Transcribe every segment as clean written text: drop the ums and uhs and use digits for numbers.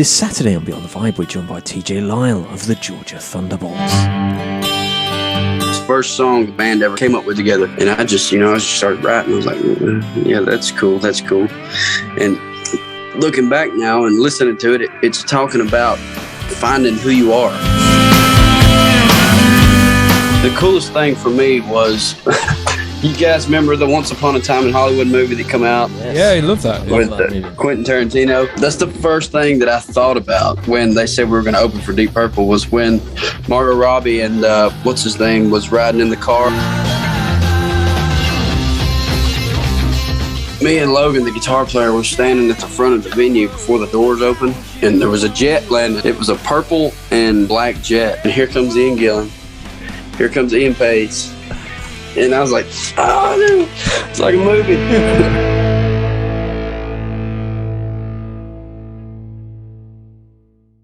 This Saturday on Beyond the Vibe, we're joined by TJ Lyle of the Georgia Thunderbolts. It's the first song the band ever came up with together, and I just started writing. I was like, yeah, that's cool. And looking back now and listening to it, it's talking about finding who you are. The coolest thing for me was, you guys remember the Once Upon a Time in Hollywood movie that come out? Yes. Yeah, I love that. With Quentin Tarantino. That's the first thing that I thought about when they said we were going to open for Deep Purple, was when Margot Robbie and what's his name was riding in the car. Me and Logan, the guitar player, were standing at the front of the venue before the doors opened, and there was a jet landing. It was a purple and black jet. And here comes Ian Gillan. Here comes Ian Pace. And I was like, oh, dude, it's like a movie.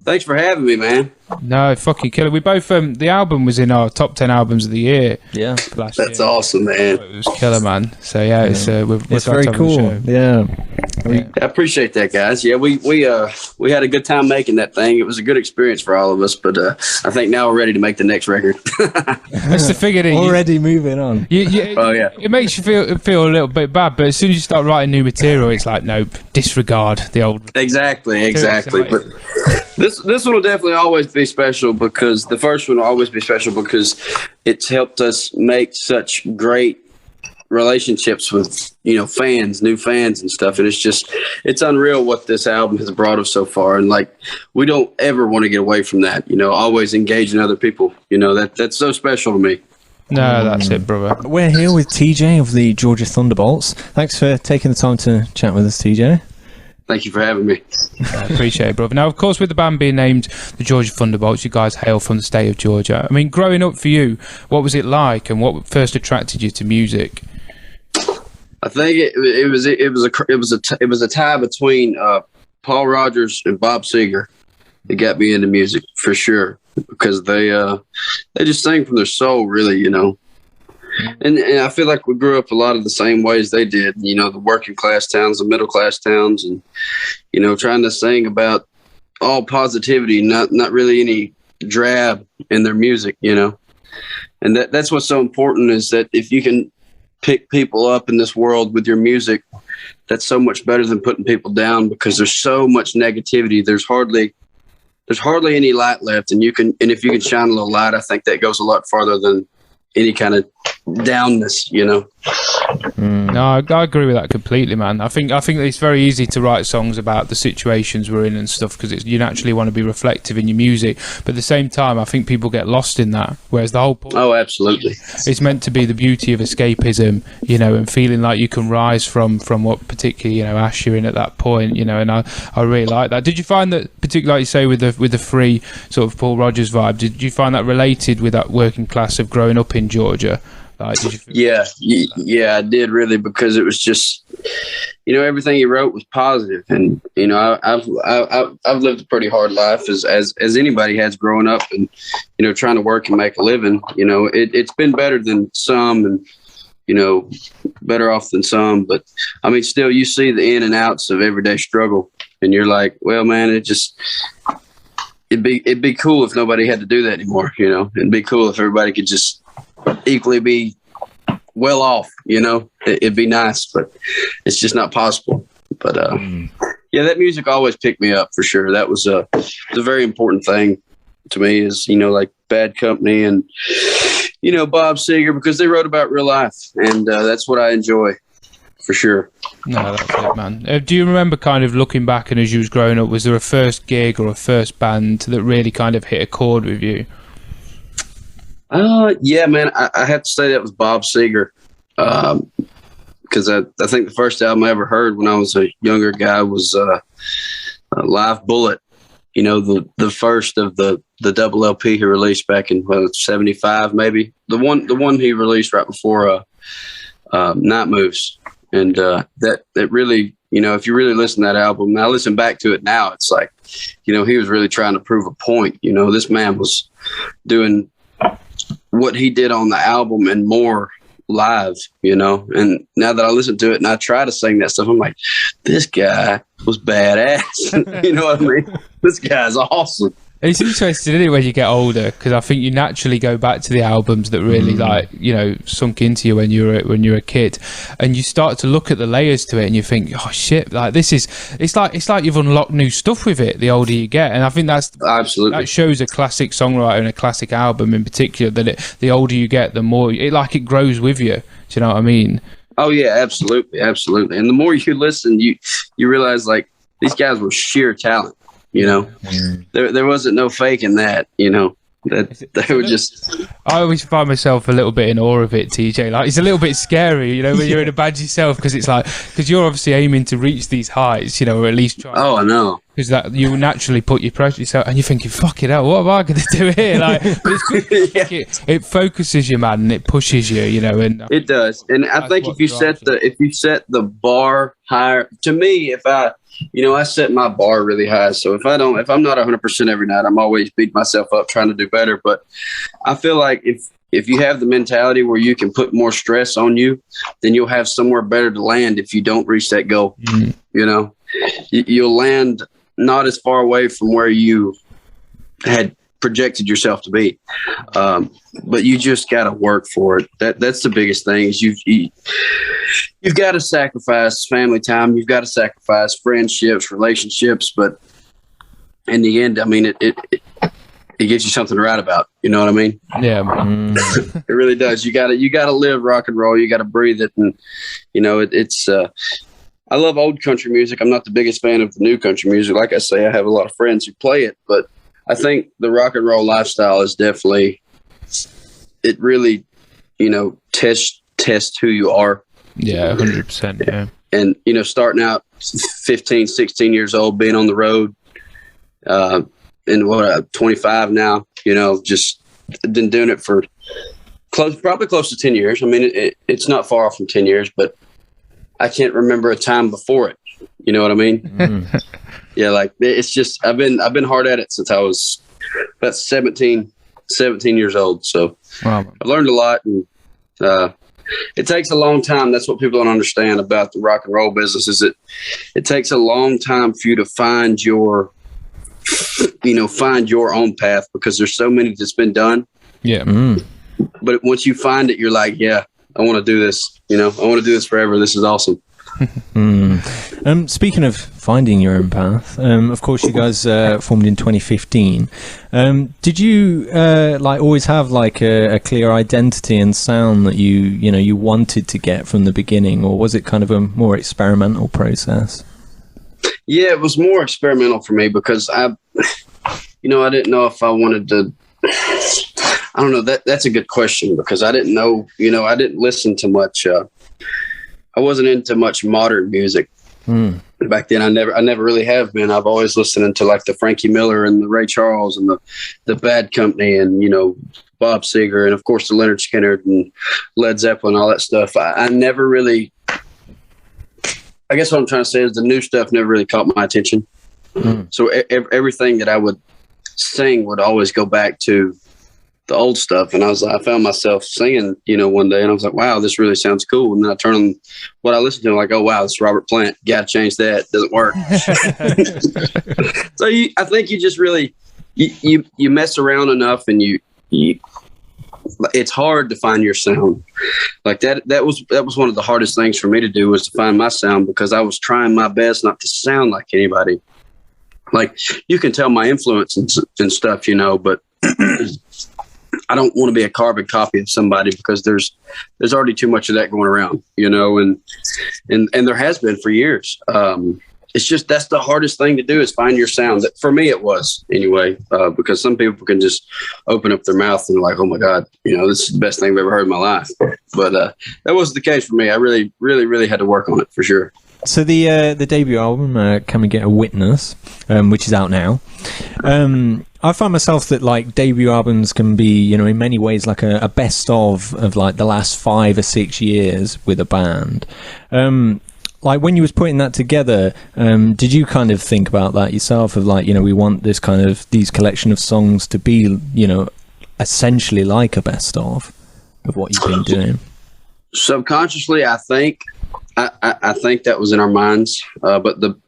Thanks for having me, man. No, fucking killer. We both, the album was in our top 10 albums of the year. Yeah. Last year. That's awesome, man. It was killer, man. So, yeah, it's very cool. Yeah. I appreciate that, guys. Yeah, we had a good time making that thing. It was a good experience for all of us, but I think now we're ready to make the next record. That's the figure that already moving on. Oh yeah. It makes you feel a little bit bad, but as soon as you start writing new material, it's like, nope, disregard the old. Exactly. But this one will definitely always be special, because the first one will always be special because it's helped us make such great relationships with fans, new fans and stuff, and it's unreal what this album has brought us so far, and like we don't ever want to get away from that, always engaging other people, that's so special to me. No, that's it, brother. We're here with TJ of the Georgia Thunderbolts. Thanks for taking the time to chat with us, TJ. Thank you for having me. I appreciate it, brother. Now, of course, with the band being named the Georgia Thunderbolts, you guys hail from the state of Georgia. I mean, growing up for you, what was it like, and what first attracted you to music? I think it was a tie between Paul Rodgers and Bob Seger that got me into music for sure, because they just sing from their soul, really, And I feel like we grew up a lot of the same ways they did, the working class towns, the middle class towns, and, trying to sing about all positivity, not really any drab in their music, And that's what's so important, is that if you can pick people up in this world with your music, that's so much better than putting people down, because there's so much negativity. There's hardly any light left, and if you can shine a little light, I think that goes a lot farther than any kind of downness, No, I agree with that completely, man. I think it's very easy to write songs about the situations we're in and stuff, because you naturally want to be reflective in your music, but at the same time I think people get lost in that, whereas the whole point, absolutely, it's meant to be the beauty of escapism, and feeling like you can rise from what particularly ash you're in at that point, and I really like that. Did you find that, particularly like you say with the free sort of Paul Rodgers vibe, did you find that related with that working class of growing up in Georgia? Did you feel yeah, I did, really, because it was just, everything he wrote was positive, and I've lived a pretty hard life as anybody has growing up, and trying to work and make a living. It's been better than some, and better off than some, but I mean, still, you see the in and outs of everyday struggle, and you're like, well, man, it'd be cool if nobody had to do that anymore. It'd be cool if everybody could just equally be well off, it'd be nice, but it's just not possible. But yeah, that music always picked me up for sure. That was a very important thing to me, is like Bad Company and Bob Seger, because they wrote about real life, and that's what I enjoy for sure. No, that's it, man. Do you remember kind of looking back, and as you was growing up, was there a first gig or a first band that really kind of hit a chord with you? Yeah, man, I have to say that was Bob Seger, because I think the first album I ever heard when I was a younger guy was Live Bullet, the first of the double LP he released back in 75, maybe the one he released right before Night Moves, and that really, if you really listen to that album, and I listen back to it now, it's like, he was really trying to prove a point. This man was doing what he did on the album and more live, you know. And now that I listen to it and I try to sing that stuff, I'm like, this guy was badass. You know what I mean? This guy's awesome. It's interesting, isn't it, when you get older? Because I think you naturally go back to the albums that really, like, you know, sunk into you when you're a kid, and you start to look at the layers to it, and you think, oh shit, like it's like you've unlocked new stuff with it. The older you get, and I think absolutely that shows a classic songwriter and a classic album in particular. That the older you get, the more it grows with you. Do you know what I mean? Oh yeah, absolutely. And the more you listen, you realize like these guys were sheer talent. You know, there wasn't no faking that, you know, that they were just. I always find myself a little bit in awe of it, TJ. Like, it's a little bit scary, you know, when you're in a band yourself, because it's like, because you're obviously aiming to reach these heights, you know, or at least try. Oh, I know. Because that you naturally put your pressure yourself, and you're thinking, "Fuck it out, what am I going to do here?" Like, but it's good. Yeah. It focuses you, man, and it pushes you, you know. And it does. And I think if you set the bar higher, to me, I set my bar really high. So if I'm not 100% every night, I'm always beating myself up trying to do better. But I feel like if you have the mentality where you can put more stress on you, then you'll have somewhere better to land if you don't reach that goal. You know, you'll land not as far away from where you had projected yourself to be. But you just got to work for it. That's the biggest thing is you've got to sacrifice family time. You've got to sacrifice friendships, relationships. But in the end, I mean, it gives you something to write about. You know what I mean? Yeah. It really does. You gotta live rock and roll. You got to breathe it. And, you know, it's I love old country music. I'm not the biggest fan of the new country music. Like I say, I have a lot of friends who play it, but I think the rock and roll lifestyle is definitely, it really, you know, test who you are. Yeah, 100%. Yeah. And, you know, starting out 15, 16 years old, being on the road, and 25 now, you know, just been doing it for probably close to 10 years. I mean, it's not far from 10 years, but I can't remember a time before it. You know what I mean? Yeah, like it's just I've been hard at it since I was about 17 years old. So wow. I've learned a lot, and it takes a long time. That's what people don't understand about the rock and roll business is it takes a long time for you to find your own path, because there's so many that's been done. Yeah. But once you find it, you're like, yeah, I want to do this. You know, I want to do this forever. This is awesome. Speaking of finding your own path, of course you guys formed in 2015. Did you always have like a clear identity and sound that you wanted to get from the beginning, or was it kind of a more experimental process? Yeah, it was more experimental for me because I didn't know if I wanted to. I don't know. That's a good question, because I didn't know. You know, I didn't listen to much. I wasn't into much modern music back then. I never really have been. I've always listened to like the Frankie Miller and the Ray Charles and the Bad Company and, you know, Bob Seger and of course the Leonard Skinner and Led Zeppelin, all that stuff. I never really. I guess what I'm trying to say is the new stuff never really caught my attention. So everything that I would sing would always go back to the old stuff. And I found myself singing, you know, one day, and I was like, wow, this really sounds cool. And then I turn on what I listened to, like, oh, wow, it's Robert Plant. Got to change that. Doesn't work. So I think you just really, you mess around enough, and you it's hard to find your sound. Like that was one of the hardest things for me to do, was to find my sound, because I was trying my best not to sound like anybody. Like, you can tell my influence and stuff, you know, but I don't want to be a carbon copy of somebody, because there's already too much of that going around, you know, and there has been for years. It's just, that's the hardest thing to do, is find your sound. That, for me, it was anyway, because some people can just open up their mouth and like, oh my God, you know, this is the best thing I've ever heard in my life. But that wasn't the case for me. I really, really, really had to work on it for sure. So the debut album, Can We Get a Witness, which is out now. I find myself that like debut albums can be, you know, in many ways like a best of like the last 5 or 6 years with a band. Like when you was putting that together, did you kind of think about that yourself, of like, you know, we want these collection of songs to be, you know, essentially like a best of what you've been doing? Subconsciously, I think that was in our minds. But the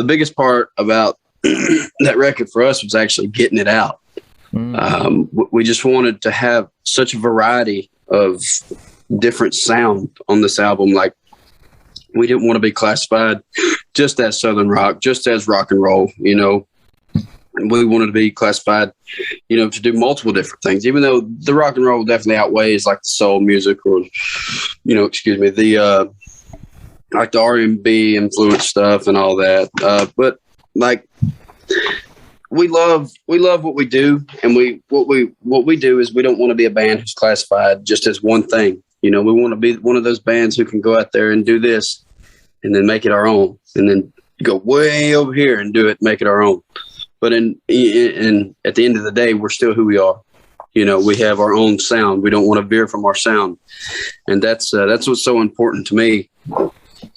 biggest part about that record for us was actually getting it out. We just wanted to have such a variety of different sound on this album. Like, we didn't want to be classified just as Southern rock, just as rock and roll, you know. We wanted to be classified, you know, to do multiple different things, even though the rock and roll definitely outweighs like the soul music or, you know, the like the R&B influence stuff and all that. But like, we love what we do, and what we do is we don't want to be a band who's classified just as one thing. You know, we want to be one of those bands who can go out there and do this and then make it our own, and then go way over here and do it, make it our own. But in at the end of the day, we're still who we are. You know, we have our own sound. We don't want to veer from our sound. And that's what's so important to me,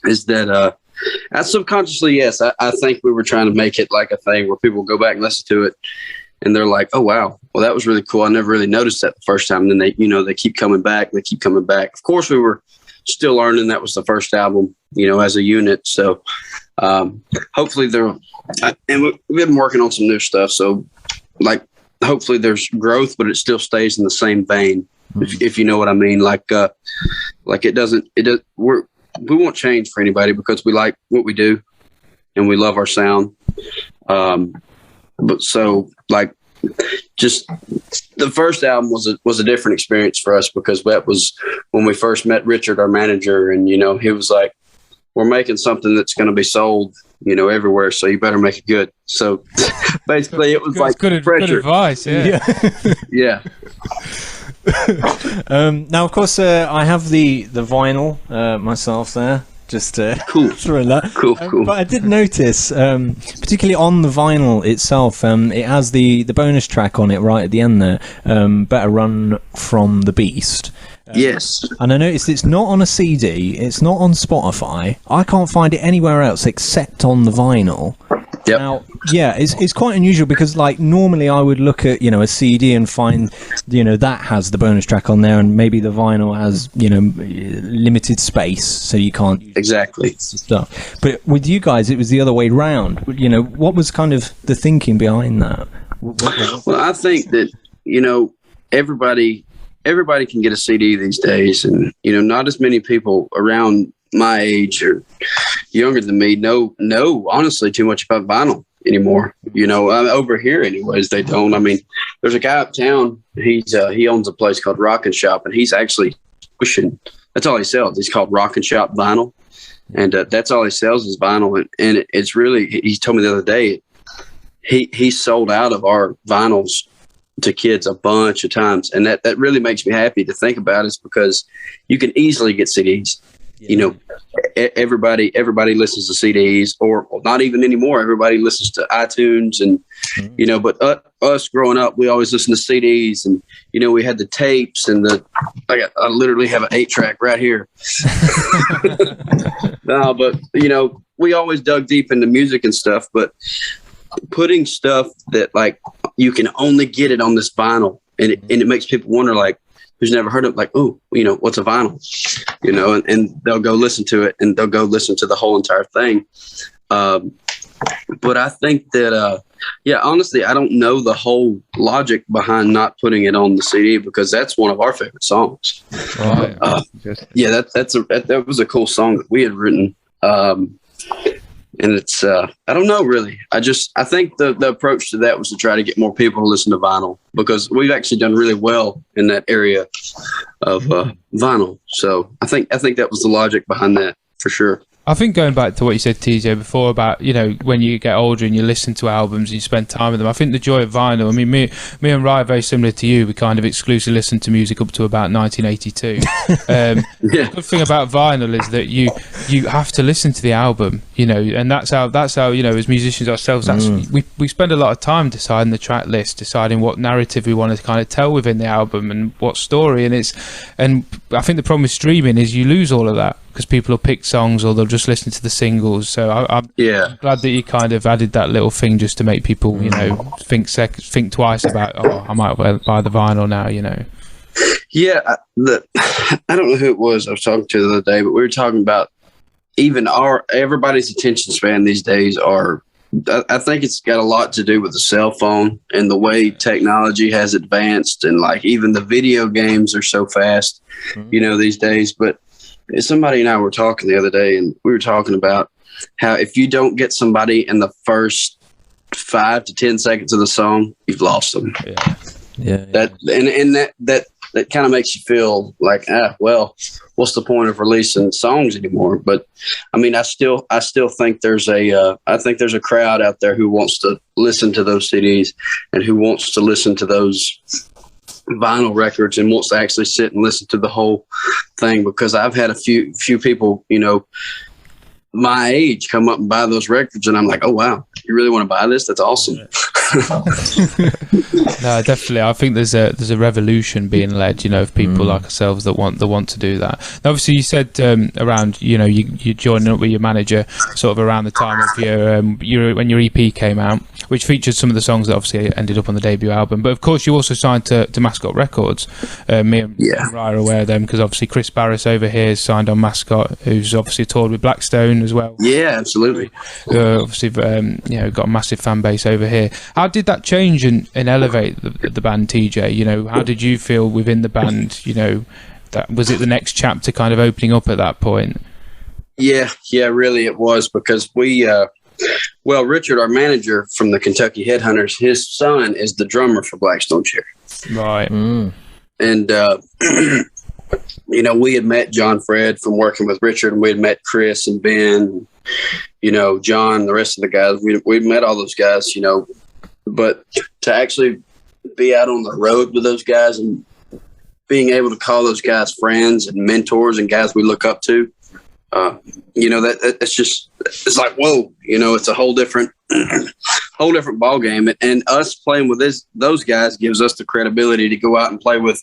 is that subconsciously, yes, I think we were trying to make it like a thing where people go back and listen to it and they're like, oh, wow, well, that was really cool. I never really noticed that the first time. And then they keep coming back. They keep coming back. Of course, we were still learning. That was the first album, you know, as a unit. So hopefully and we've been working on some new stuff. So like, hopefully there's growth, but it still stays in the same vein, if you know what I mean. Like we won't change for anybody, because we like what we do and we love our sound. But so like, just the first album was a different experience for us, because that was when we first met Richard, our manager. And, you know, he was like, we're making something that's going to be sold, you know, everywhere. So you better make it good. So basically it was like good advice. Yeah. Yeah. Now, of course, I have the vinyl myself there. Just cool. Throwing that. Cool. But I did notice, particularly on the vinyl itself, it has the bonus track on it right at the end there, Better Run From The Beast. Yes. And I noticed it's not on a CD, it's not on Spotify. I can't find it anywhere else except on the vinyl. Yep. Now, yeah, it's quite unusual, because like normally I would look at, you know, a CD and find, you know, that has the bonus track on there, and maybe the vinyl has, you know, limited space, so you can't use exactly stuff. But with you guys, it was the other way round. You know, what was kind of the thinking behind that? Well, I think that, you know, everybody can get a CD these days, and, you know, not as many people around my age or younger than me know honestly too much about vinyl anymore. You know, over here anyways, they don't. I mean, there's a guy uptown, he owns a place called Rock and Shop, and he's actually pushing, that's all he sells. He's called Rock and Shop Vinyl, and that's all he sells is vinyl. And it's really, he told me the other day, he sold out of our vinyls to kids a bunch of times, and that really makes me happy to think about, is because you can easily get CDs. You know, everybody listens to CDs, or not even anymore. Everybody listens to iTunes, and, you know, but us growing up, we always listened to CDs, and, you know, we had the tapes and I literally have an 8-track right here. No, but, you know, we always dug deep into music and stuff, but putting stuff that like you can only get it on this vinyl, and it makes people wonder, like, who's never heard of, like, oh, you know, what's a vinyl, you know, and they'll go listen to it, and they'll go listen to the whole entire thing. But I think that, yeah, honestly, I don't know the whole logic behind not putting it on the CD, because that's one of our favorite songs. Right. Yeah, that was a cool song that we had written. And it's, I don't know, really. I think the approach to that was to try to get more people to listen to vinyl, because we've actually done really well in that area of vinyl. So I think that was the logic behind that, for sure. I think going back to what you said, TJ, before about, you know, when you get older and you listen to albums and you spend time with them, I think the joy of vinyl, I mean, me and Ryan, very similar to you, we kind of exclusively listened to music up to about 1982. Yeah. The good thing about vinyl is that you have to listen to the album, you know, and that's how, you know, as musicians ourselves, we spend a lot of time deciding the track list, deciding what narrative we want to kind of tell within the album and what story. And I think the problem with streaming is you lose all of that, because people will pick songs or they'll just listen to the singles. So I'm glad that you kind of added that little thing just to make people, you know, think twice about, I might buy the vinyl now, you know. Yeah, I don't know who it was I was talking to the other day, but we were talking about even everybody's attention span these days I think it's got a lot to do with the cell phone and the way technology has advanced, and like even the video games are so fast, these days. But somebody and I were talking the other day, and we were talking about how if you don't get somebody in the first 5 to 10 seconds of the song, you've lost them. Yeah. That kind of makes you feel like, well, what's the point of releasing songs anymore? But I mean, I still think there's a crowd out there who wants to listen to those CDs and who wants to listen to those vinyl records and wants to actually sit and listen to the whole thing. Because I've had a few people, my age come up and buy those records, and I'm like, oh wow, you really want to buy this? That's awesome. No, definitely. I think there's a revolution being led, of people like ourselves that want to do that. Now, obviously, you said around, you joining up with your manager sort of around the time of your when your EP came out, which featured some of the songs that obviously ended up on the debut album. But of course, you also signed to Mascot Records. Me and Ryan are aware of them because obviously Chris Barris over here is signed on Mascot, who's obviously toured with Blackstone as well. Yeah, absolutely. Obviously, got a massive fan base over here. How did that change and elevate the band, TJ? How did you feel within the band? That was it the next chapter kind of opening up at that point? Yeah, really it was, because we, Richard, our manager from the Kentucky Headhunters, his son is the drummer for Blackstone Cherry. Right. And, we had met John Fred from working with Richard, and we had met Chris and Ben, John, the rest of the guys. We'd met all those guys, but to actually be out on the road with those guys and being able to call those guys friends and mentors and guys we look up to, it's like, whoa, it's a whole different ball game. And us playing with those guys gives us the credibility to go out and play with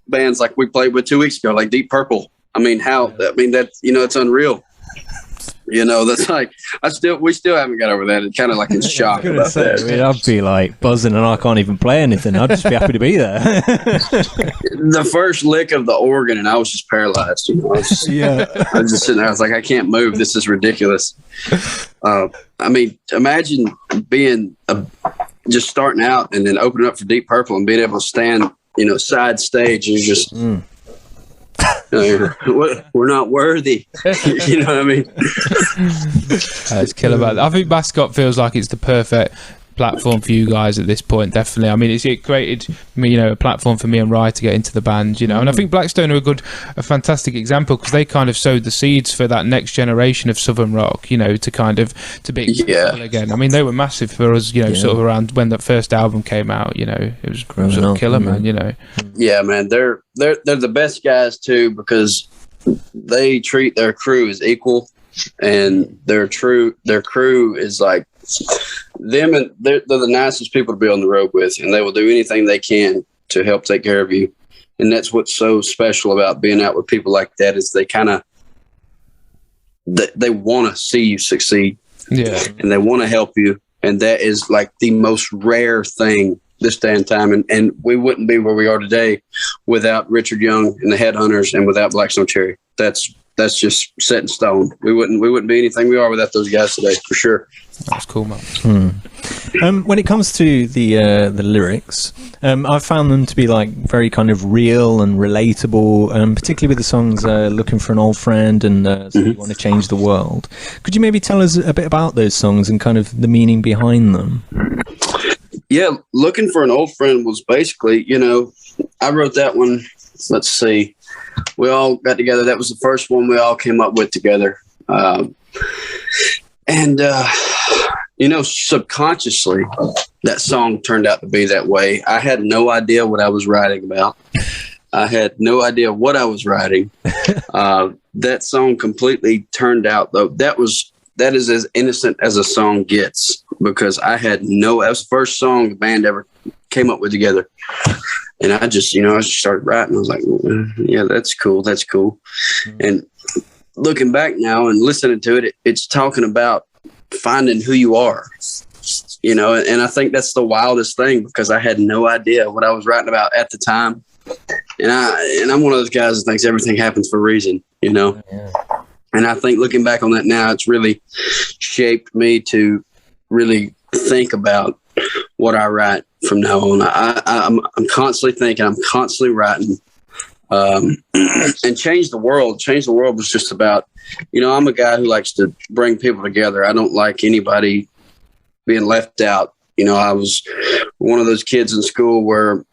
bands like we played with 2 weeks ago, like Deep Purple. It's unreal. That's like, we still haven't got over that. It's kind of like in shock about that. I'd be like buzzing and I can't even play anything. I'd just be happy to be there. The first lick of the organ and I was just paralyzed. I was just sitting there. I was like, I can't move. This is ridiculous. Imagine being just starting out and then opening up for Deep Purple and being able to stand, side stage and just... we're not worthy. You know what I mean? It's killer. About that. I think Mascot feels like it's the perfect platform for you guys at this point. Definitely. It created me, a platform for me and Rye to get into the band. And I think Blackstone are a fantastic example because they kind of sowed the seeds for that next generation of southern rock. To be successful again. They were massive for us. Sort of around when that first album came out. It was sort of killer, man. Yeah, man. They're the best guys too because they treat their crew as equal, and their crew is like them, and they're the nicest people to be on the road with, and they will do anything they can to help take care of you. And that's what's so special about being out with people like that is they kind of they want to see you succeed, and they want to help you, and that is like the most rare thing this day and time. And we wouldn't be where we are today without Richard Young and the Headhunters and without Blackstone Cherry. That's just set in stone. We wouldn't be anything we are without those guys today, for sure. That's cool, man. When it comes to the lyrics, I've found them to be like very kind of real and relatable, particularly with the songs "Looking for an Old Friend" and "So You Want to Change the World." Could you maybe tell us a bit about those songs and kind of the meaning behind them? Yeah, "Looking for an Old Friend" was basically, I wrote that one. Let's see. We all got together. That was the first one we all came up with together. Subconsciously, that song turned out to be that way. I had no idea what I was writing about. I had no idea what I was writing. That song completely turned out, though. That is as innocent as a song gets because that was the first song the band ever came up with together. And I just started writing. I was like, yeah, that's cool. That's cool. And looking back now and listening to it, it's talking about finding who you are, and I think that's the wildest thing because I had no idea what I was writing about at the time. And I'm one of those guys that thinks everything happens for a reason, you know? Yeah. And I think looking back on that now, it's really shaped me to really think about what I write from now on. I'm constantly thinking, I'm constantly writing, and change the world. Change the world was just about, you know, I'm a guy who likes to bring people together. I don't like anybody being left out. You know, I was one of those kids in school where,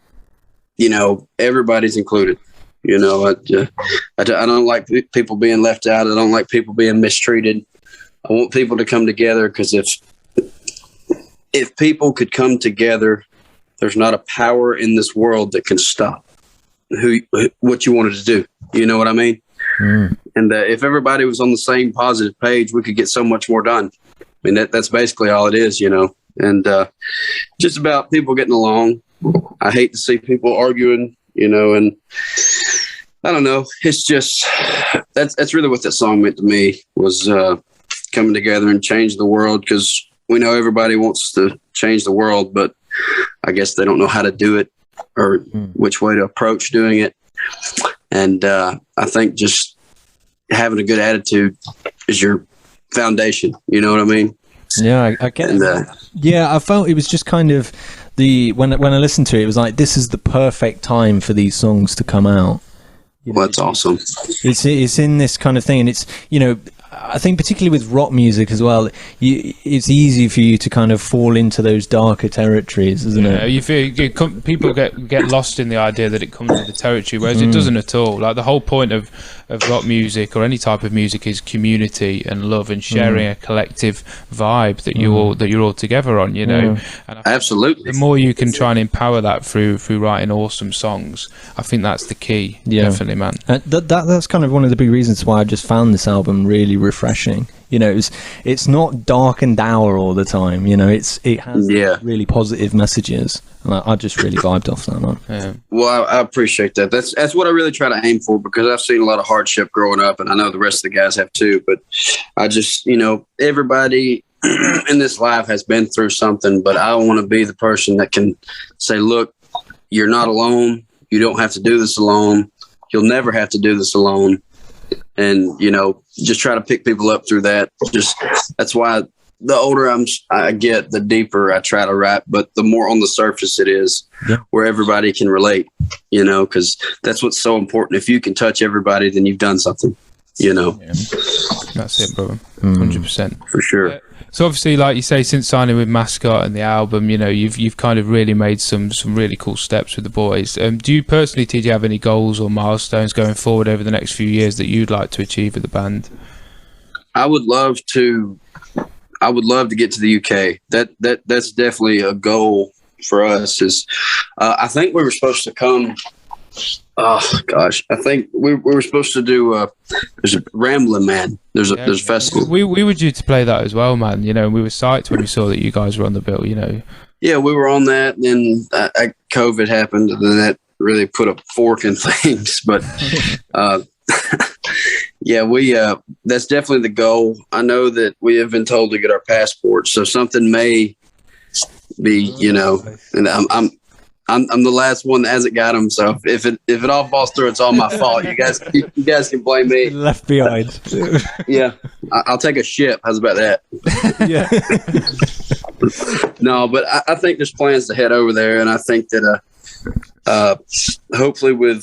you know, everybody's included. You know, I don't like people being left out. I don't like people being mistreated. I want people to come together, because if people could come together, there's not a power in this world that can stop what you wanted to do. You know what I mean? Mm. And if everybody was on the same positive page, we could get so much more done. I mean, that's basically all it is, you know, and just about people getting along. I hate to see people arguing, you know, and I don't know. It's just, that's really what that song meant to me, was coming together and change the world, because we know everybody wants to change the world, but I guess they don't know how to do it or which way to approach doing it. And I think just having a good attitude is your foundation. You know what I mean? Yeah, I get it. Yeah, I felt it was just kind of when I listened to it, it was like, this is the perfect time for these songs to come out. You know, well, that's awesome. It's in this kind of thing, and it's, you know, I think particularly with rock music as well, it's easy for you to kind of fall into those darker territories, isn't it? You feel people get lost in the idea that it comes with the territory, whereas it doesn't at all. Like, the whole point of rock music or any type of music is community and love and sharing a collective vibe that you're all together on. You know, and absolutely. The more you can try and empower that through writing awesome songs, I think that's the key. Yeah. Definitely, man. That's kind of one of the big reasons why I just found this album really refreshing. You know, it's not dark and dour all the time. You know, it has really positive messages, and I just really vibed off that one. Yeah. Well, I appreciate that. That's what I really try to aim for, because I've seen a lot of hardship growing up, and I know the rest of the guys have too. But I just, you know, everybody in this life has been through something, but I want to be the person that can say, look, you're not alone. You don't have to do this alone. You'll never have to do this alone. And, you know, just try to pick people up through that. Just, that's why the older I get, the deeper I try to rap, but the more on the surface it is, where everybody can relate, you know, because that's what's so important. If you can touch everybody, then you've done something, you know. Yeah. That's it, bro. 100%. For sure. So obviously, like you say, since signing with Mascot and the album, you know, you've kind of really made some really cool steps with the boys. Do you personally, TJ, have any goals or milestones going forward over the next few years that you'd like to achieve with the band? I would love to get to the UK. That's definitely a goal for us. Is I think we were supposed to come. Oh gosh, I think we were supposed to do. There's a Ramblin' Man. There's a festival. We were due to play that as well, man. You know, we were psyched when we saw that you guys were on the bill. You know. Yeah, we were on that. Then COVID happened, and then that really put a fork in things. But yeah, that's definitely the goal. I know that we have been told to get our passports, so something may be, you know, and I'm the last one that hasn't got them. So if it all falls through, it's all my fault. You guys can blame me. Left behind. Yeah, I'll take a ship. How's about that? Yeah. No, but I think there's plans to head over there, and I think that hopefully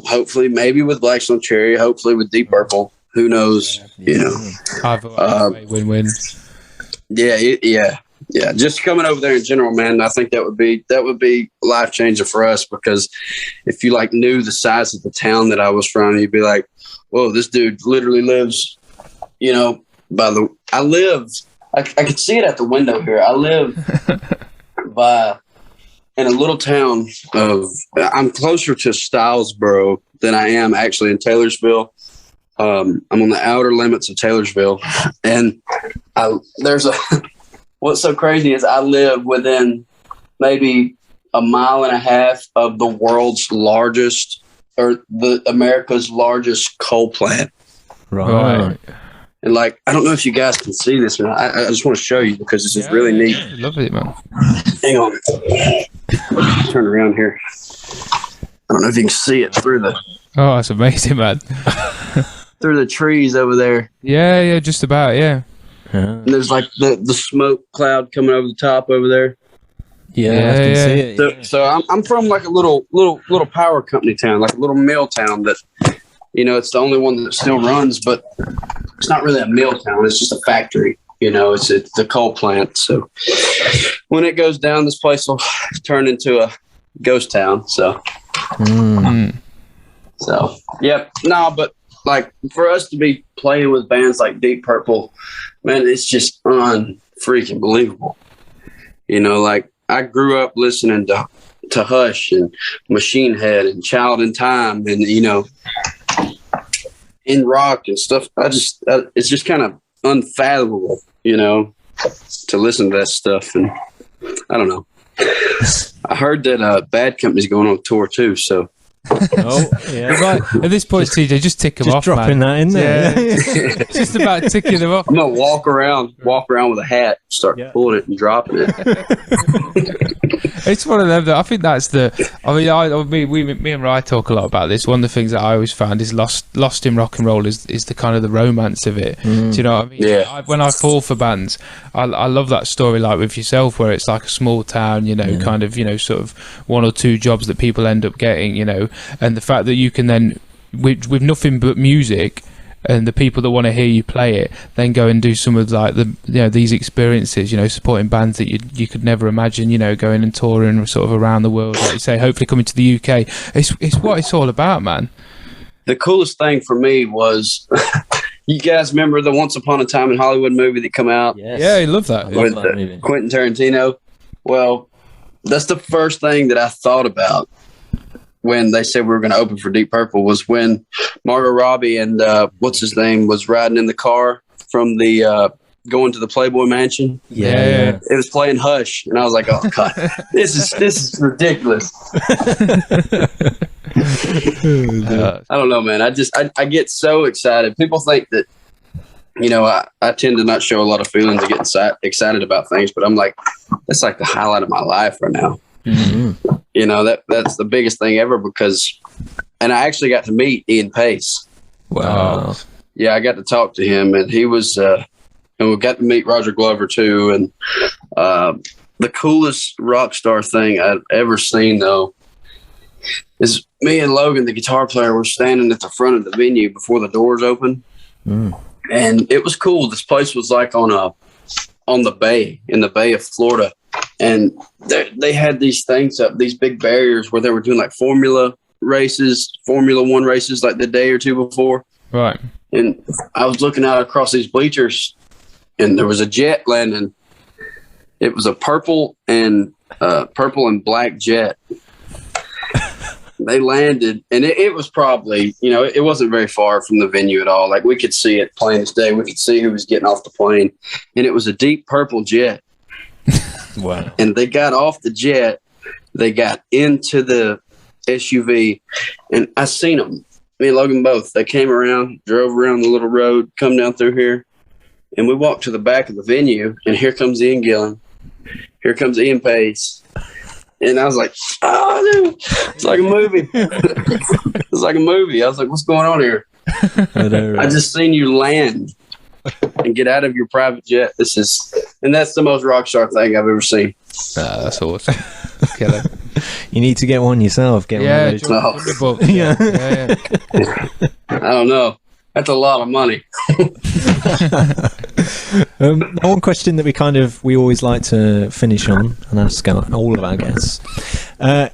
hopefully maybe with Blackstone Cherry, hopefully with Deep Purple. Who knows? You know, either win-win. Yeah, just coming over there in general, man. I think that would be life changing for us, because if you like knew the size of the town that I was from, you'd be like, "Whoa, this dude literally lives." You know, I could see it at the window here. I live in a little town I'm closer to Stylesboro than I am actually in Taylorsville. I'm on the outer limits of Taylorsville, and what's so crazy is I live within maybe a mile and a half of the world's largest, or America's largest coal plant. Right. And like, I don't know if you guys can see this, man. I just want to show you, because this is really neat. Love it, man. Hang on. Turn around here. I don't know if you can see it through the Oh, that's amazing, man. through the trees over there. Yeah, just about, yeah. And there's like the smoke cloud coming over the top over there. Yeah, I can see it. So I'm from like a little power company town, like a little mill town that, it's the only one that still runs, but it's not really a mill town. It's just a factory. It's the coal plant. So when it goes down, this place will turn into a ghost town. So, yep. No, but like for us to be playing with bands like Deep Purple, man, it's just unfreaking believable. Like I grew up listening to Hush and Machine Head and Child in Time and, in rock and stuff. It's just kind of unfathomable, to listen to that stuff. And I don't know. I heard that Bad Company's going on tour too. So, right. At this point, TJ, just tick them just off, dropping man. that in there. Yeah. Just about ticking them off. I'm gonna walk around with a hat, start pulling it and dropping it. It's one of them that I think that's me and Rye talk a lot about this. One of the things that I always found is lost in rock and roll is the kind of the romance of it. Do you know what I mean? Yeah. When I fall for bands, I love that story like with yourself where it's like a small town, kind of, sort of one or two jobs that people end up getting, and the fact that you can then with nothing but music and the people that want to hear you play it then go and do some of like these experiences, supporting bands that you could never imagine, going and touring sort of around the world, like you say, hopefully coming to the UK. It's what it's all about, man. The coolest thing for me was you guys remember the Once Upon a Time in Hollywood movie that come out? Yes. Yeah, I love that. With Quentin Tarantino. Well, that's the first thing that I thought about when they said we were going to open for Deep Purple was when Margot Robbie and what's his name was riding in the car from the going to the Playboy Mansion. Yeah. It was playing Hush, and I was like, "Oh God, this is ridiculous." I don't know, man. I get so excited. People think that I tend to not show a lot of feelings of getting excited about things, but I'm like, that's like the highlight of my life right now. Mm-hmm. That's the biggest thing ever and I actually got to meet Ian Pace. Wow. Yeah, I got to talk to him, and he was, and we got to meet Roger Glover too. And the coolest rock star thing I've ever seen, though, is me and Logan, the guitar player, were standing at the front of the venue before the doors opened. And it was cool. This place was like on the bay, in the Bay of Florida. And they had these things up, these big barriers where they were doing like Formula 1 races like the day or two before. Right. And I was looking out across these bleachers, and there was a jet landing. It was a purple and black jet. They landed, and it was probably, it wasn't very far from the venue at all. Like we could see it plain as day. We could see who was getting off the plane, and it was a Deep Purple jet. Wow. And they got off the jet. They got into the SUV, and I seen them. Me and Logan both. They came around, drove around the little road, come down through here, and we walked to the back of the venue, and here comes Ian Gillan. Here comes Ian Pace. And I was like, oh, dude, it's like a movie. It's like a movie. I was like, what's going on here? I just seen you land and get out of your private jet. And that's the most rock star thing I've ever seen. That's awesome. Killer. You need to get one yourself. Get one of those. Yeah. I don't know. That's a lot of money. One question that we always like to finish on and ask all of our guests.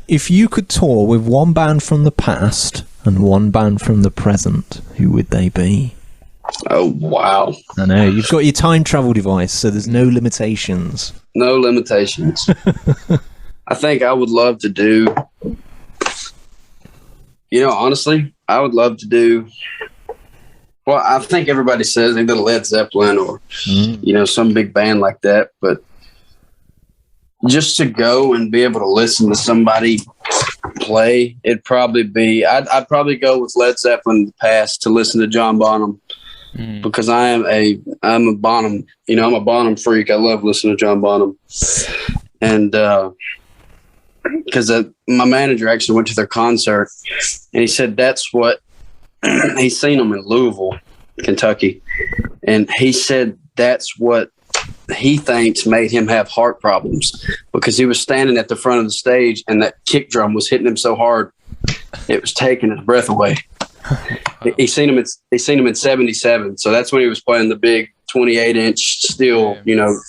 If you could tour with one band from the past and one band from the present, who would they be? Oh, wow. I know. You've got your time travel device, so there's no limitations. No limitations. I think I would love to do, honestly, I would love to do, well, I think everybody says either Led Zeppelin or, some big band like that. But just to go and be able to listen to somebody play, it'd probably be, I'd probably go with Led Zeppelin in the past to listen to John Bonham. Because I'm a Bonham, I'm a Bonham freak. I love listening to John Bonham. And because my manager actually went to their concert, and he said that's what he's seen them in Louisville, Kentucky, and he said that's what he thinks made him have heart problems, because he was standing at the front of the stage and that kick drum was hitting him so hard it was taking his breath away. He seen him in 77, so that's when he was playing the big 28-inch steel,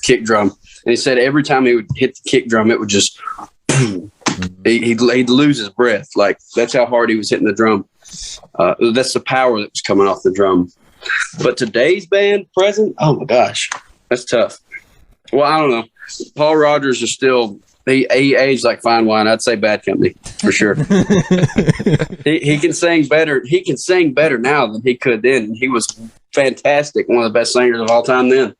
kick drum. And he said every time he would hit the kick drum, it would just he'd lose his breath. Like, that's how hard he was hitting the drum. That's the power that was coming off the drum. But today's band present, oh my gosh, that's tough. Well, I don't know. Paul Rogers is still, he aged like fine wine. I'd say Bad Company for sure. he can sing better. He can sing better now than he could then. He was fantastic. One of the best singers of all time then.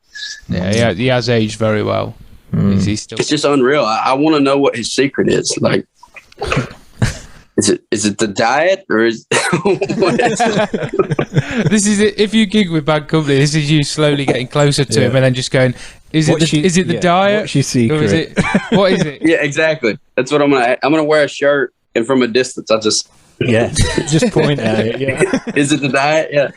Yeah, he has aged very well. He's still... It's just unreal. I want to know what his secret is. Like, is it the diet, or is what is it? This is it. If you gig with Bad Company, this is you slowly getting closer to him and then just going, is it the diet? What's your secret? Or is it, what is it? Yeah, exactly. That's what I'm gonna wear a shirt, and from a distance I'll just just point at it. Yeah. Is it the diet? Yeah.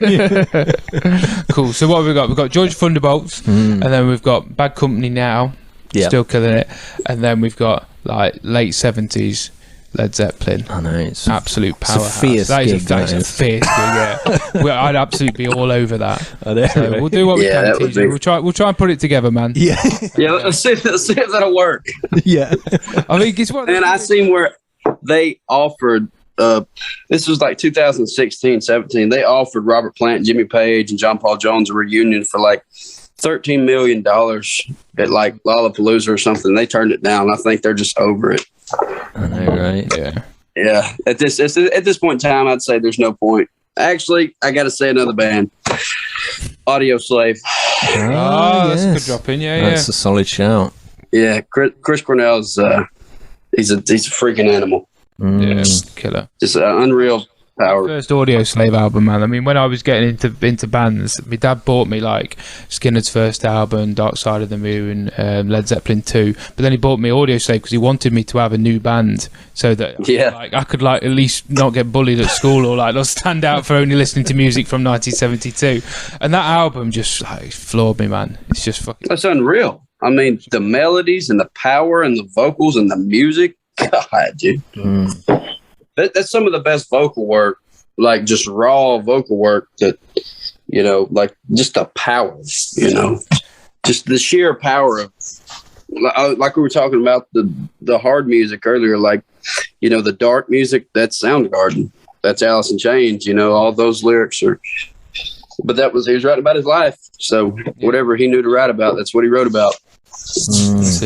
Cool. So what have we got? We've got Georgia Thunderbolts, and then we've got Bad Company now, still killing it, and then we've got like late 70s Led Zeppelin. I know, it's absolute powerhouse. It's a fierce gig. That is a fierce gig, yeah. Well, I'd absolutely be all over that. So we'll do what we can, TJ. We'll try and put it together, man. Yeah. Let's see if that'll work. Yeah. I think it's what. And I seen where they offered. This was like 2016, 17. They offered Robert Plant, Jimmy Page, and John Paul Jones a reunion for like $13 million at like Lollapalooza or something. They turned it down. I think they're just over it. I know, right? Yeah. At this point in time, I'd say there's no point. Actually, I got to say another band, Audio Slave. That's a good drop in. That's a solid shout. Yeah, Chris Cornell's he's a freaking animal. Yeah, killer. Just unreal power. First Audio Slave album, man. I mean, when I was getting into bands, my dad bought me like Skinner's first album, Dark Side of the Moon, Led Zeppelin 2. But then he bought me Audio Slave because he wanted me to have a new band so that I could like at least not get bullied at school or like not stand out for only listening to music from 1972. And that album just like floored me, man. It's just fucking. That's unreal. I mean, the melodies and the power and the vocals and the music. God, dude. That's some of the best vocal work, like just raw vocal work that, like just the power, just the sheer power of, like we were talking about the hard music earlier, like, the dark music, that's Soundgarden, that's Alice in Chains, all those lyrics are, but he was writing about his life. So whatever he knew to write about, that's what he wrote about. That's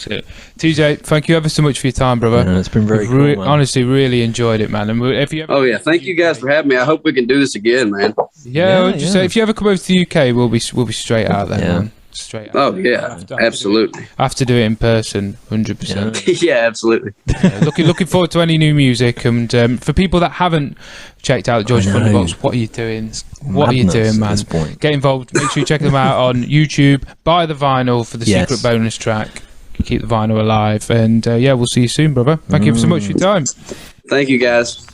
it. TJ, thank you ever so much for your time, brother. Yeah, it's been very cool, honestly, really enjoyed it, man. And if you ever thank you guys for having me. I hope we can do this again, man. Say, if you ever come over to the UK, we'll be straight out there, man. Straight out. Oh yeah, absolutely. I have to do it in person, 100%. Yeah, absolutely. Looking forward to any new music, and for people that haven't checked out Georgia Thunderbolts, what are you doing? What are you doing, man? Get involved. Make sure you check them out on YouTube. Buy the vinyl for the secret bonus track. Keep the vinyl alive, and we'll see you soon, brother. Thank you so much for your time. Thank you, guys.